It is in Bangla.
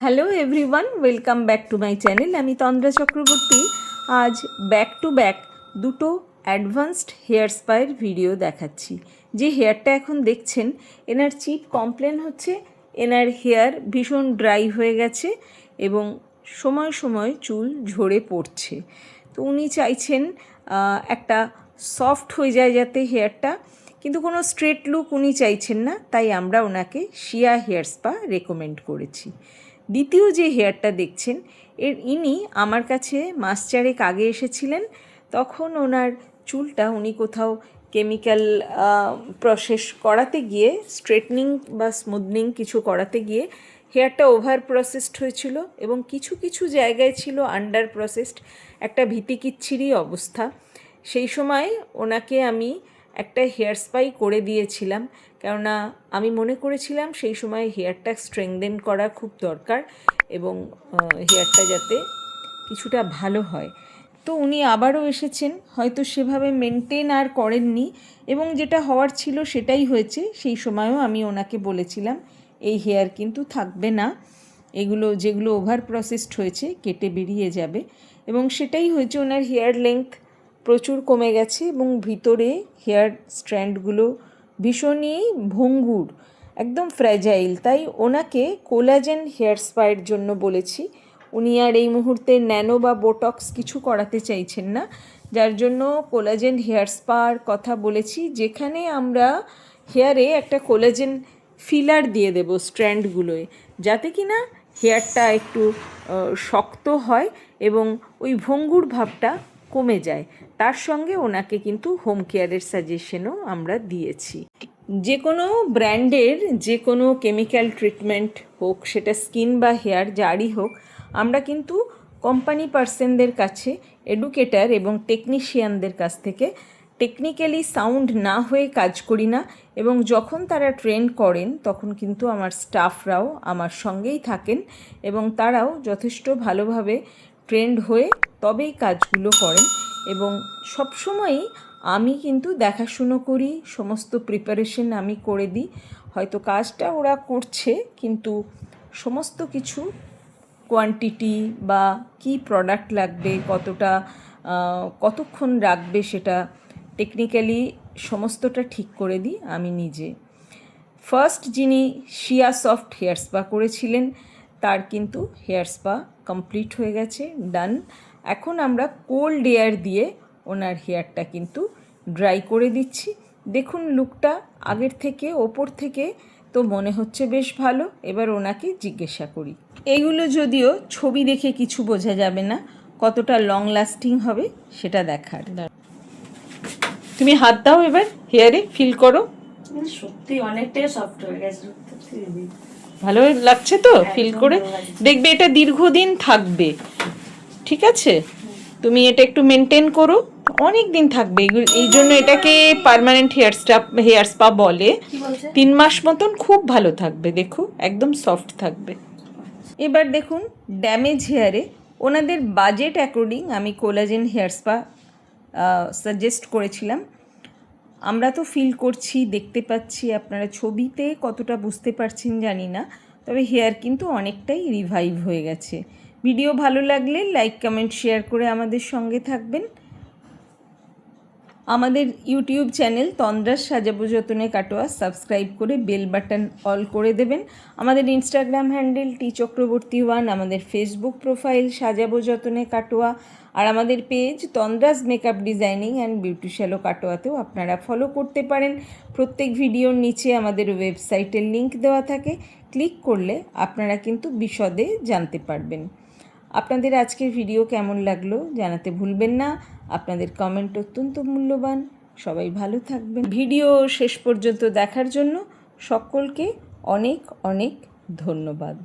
Hello everyone, welcome back to my channel. আমি তন্দ্রা চক্রবর্তী। আজ ব্যাক টু ব্যাক দুটো অ্যাডভান্সড হেয়ার স্পায়ের ভিডিও দেখাচ্ছি। যে হেয়ারটা এখন দেখছেন, এনার চিফ কমপ্লেন হচ্ছে এনার হেয়ার ভীষণ ড্রাই হয়ে গেছে এবং সময় সময় চুল ঝরে পড়ছে। তো উনি চাইছেন একটা সফট হয়ে যায় যাতে হেয়ারটা, কিন্তু কোনো স্ট্রেট লুক উনি চাইছেন না, তাই আমরা ওনাকে শিয়া হেয়ার স্পা রেকমেন্ড করেছি। দ্বিতীয় যে হেয়ারটা দেখছেন, ইনি আমার কাছে মাস চারেক আগে এসেছিলেন। তখন ওনার চুলটা উনি কোথাও কেমিক্যাল প্রসেস করাতে গিয়ে, স্ট্রেটনিং বা স্মুথনিং কিছু করাতে গিয়ে হেয়ারটা ওভার প্রসেসড হয়েছিল এবং কিছু কিছু জায়গায় ছিল আন্ডার প্রসেসড, একটা ভীতিকিচ্ছিরি অবস্থা। সেই সময় ওনাকে আমি একটা হেয়ার স্পাই করে দিয়েছিলাম, কেননা আমি মনে করেছিলাম সেই সময় হেয়ারটা স্ট্রেংথেন করা খুব দরকার এবং হেয়ারটা যাতে কিছুটা ভালো হয়। তো উনি আবারও এসেছেন, হয়তো সেভাবে মেনটেন আর করেননি এবং যেটা হওয়ার ছিল সেটাই হয়েছে। সেই সময়ও আমি ওনাকে বলেছিলাম এই হেয়ার কিন্তু থাকবে না, এগুলো যেগুলো ওভার প্রসেসড হয়েছে কেটে বেরিয়ে যাবে, এবং সেটাই হয়েছে। ওনার হেয়ার লেংথ প্রচুর কমে গেছে এবং ভিতরে হেয়ার স্ট্র্যান্ডগুলো ভীষণই ভঙ্গুর, একদম ফ্র্যাজাইল। তাই ওনাকে কোলাজেন হেয়ার স্পায়ের জন্য বলেছি। উনি আর এই মুহূর্তে ন্যানো বা বোটক্স কিছু করাতে চাইছেন না, যার জন্য কোলাজেন হেয়ার স্পার কথা বলেছি, যেখানে আমরা হেয়ারে একটা কোলাজেন ফিলার দিয়ে দেব স্ট্র্যান্ডগুলোয়, যাতে কি না হেয়ারটা একটু শক্ত হয় এবং ওই ভঙ্গুর ভাবটা কমে যায়। তার সঙ্গে ওনাকে কিন্তু হোম কেয়ারের সাজেশনও আমরা দিয়েছি। যে কোনো ব্র্যান্ডের যে কোনো কেমিক্যাল ট্রিটমেন্ট হোক, সেটা স্কিন বা হেয়ার যারই হোক, আমরা কিন্তু কোম্পানি পার্সনদের কাছে, এডুকেটার এবং টেকনিশিয়ানদের কাছ থেকে টেকনিক্যালি সাউন্ড না হয়ে কাজ করি না। এবং যখন তারা ট্রেন করেন তখন কিন্তু আমার স্টাফরাও আমার সঙ্গেই থাকেন এবং তারাও যথেষ্ট ভালোভাবে ট্রেন্ড হয়ে তবেই কাজগুলো করেন। এবং সবসময়ই আমি কিন্তু দেখাশুনো করি, সমস্ত প্রিপারেশন আমি করে দিই। হয়তো কাজটা ওরা করছে, কিন্তু সমস্ত কিছু কোয়ান্টিটি বা কি প্রোডাক্ট লাগবে, কতটা কতক্ষণ রাখবে, সেটা টেকনিক্যালি সমস্তটা ঠিক করে দিই আমি নিজে। ফার্স্ট যিনি শিয়া সফট হেয়ার স্পা করেছিলেন, তার কিন্তু হেয়ার স্পা কমপ্লিট হয়ে গেছে, ডান। এখন আমরা কোল্ড এয়ার দিয়ে ওনার হেয়ারটা কিন্তু ড্রাই করে দিচ্ছি। দেখুন লুকটা আগের থেকে, ওপর থেকে তো মনে হচ্ছে বেশ ভালো। এবার ওনাকে জিজ্ঞাসা করি। এইগুলো যদিও ছবি দেখে কিছু বোঝা যাবে না, কতটা লং লাস্টিং হবে সেটা দেখার। তুমি হাত দাও, এবার হেয়ারে ফিল করো। সত্যি অনেকটাই সফট হয়ে গেছে। ভালো লাগছে তো ফিল করে? দেখবে এটা দীর্ঘদিন থাকবে, ঠিক আছে? তুমি এটা একটু মেনটেন করো, অনেক দিন থাকবে। এই জন্য এটাকে পার্মানেন্ট হেয়ার স্পা বলে। 3 মাস মতন খুব ভালো থাকবে, দেখো একদম সফট থাকবে। এবার দেখুন ড্যামেজ হেয়ারে ওনাদের বাজেট অ্যাকর্ডিং আমি কোলাজেন হেয়ার স্পা সাজেস্ট করেছিলাম। আমরা তো ফিল করছি, দেখতে পাচ্ছি, আপনারা ছবিতে কতটা বুঝতে পারছেন জানি না, তবে হেয়ার কিন্তু অনেকটাই রিভাইভ হয়ে গেছে। ভিডিও ভালো লাগলে লাইক, কমেন্ট, শেয়ার করে আমাদের সঙ্গে থাকবেন। আমাদের ইউটিউব চ্যানেল তন্দ্রাস সাজাবো যতনে কাটোয়া সাবস্ক্রাইব করে বেল বাটন অল করে দেবেন। আমাদের ইনস্টাগ্রাম হ্যান্ডেল টিচক্রবর্তী1, আমাদের ফেসবুক প্রোফাইল সাজাবো যতনে কাটোয়া, আর আমাদের page Tandra's makeup designing and beauty শ্যালো কাটোয়াতেও আপনারা ফলো করতে পারেন। প্রত্যেক ভিডিওর নিচে আমাদের ওয়েবসাইটের লিঙ্ক দেওয়া থাকে, ক্লিক করলে আপনারা কিন্তু বিশদে জানতে পারবেন। আপনাদের আজকের ভিডিও কেমন লাগলো জানাতে ভুলবেন না, আপনাদের কমেন্ট অত্যন্ত মূল্যবান। সবাই ভালো থাকবেন। ভিডিও শেষ পর্যন্ত দেখার জন্য সকলকে অনেক অনেক ধন্যবাদ।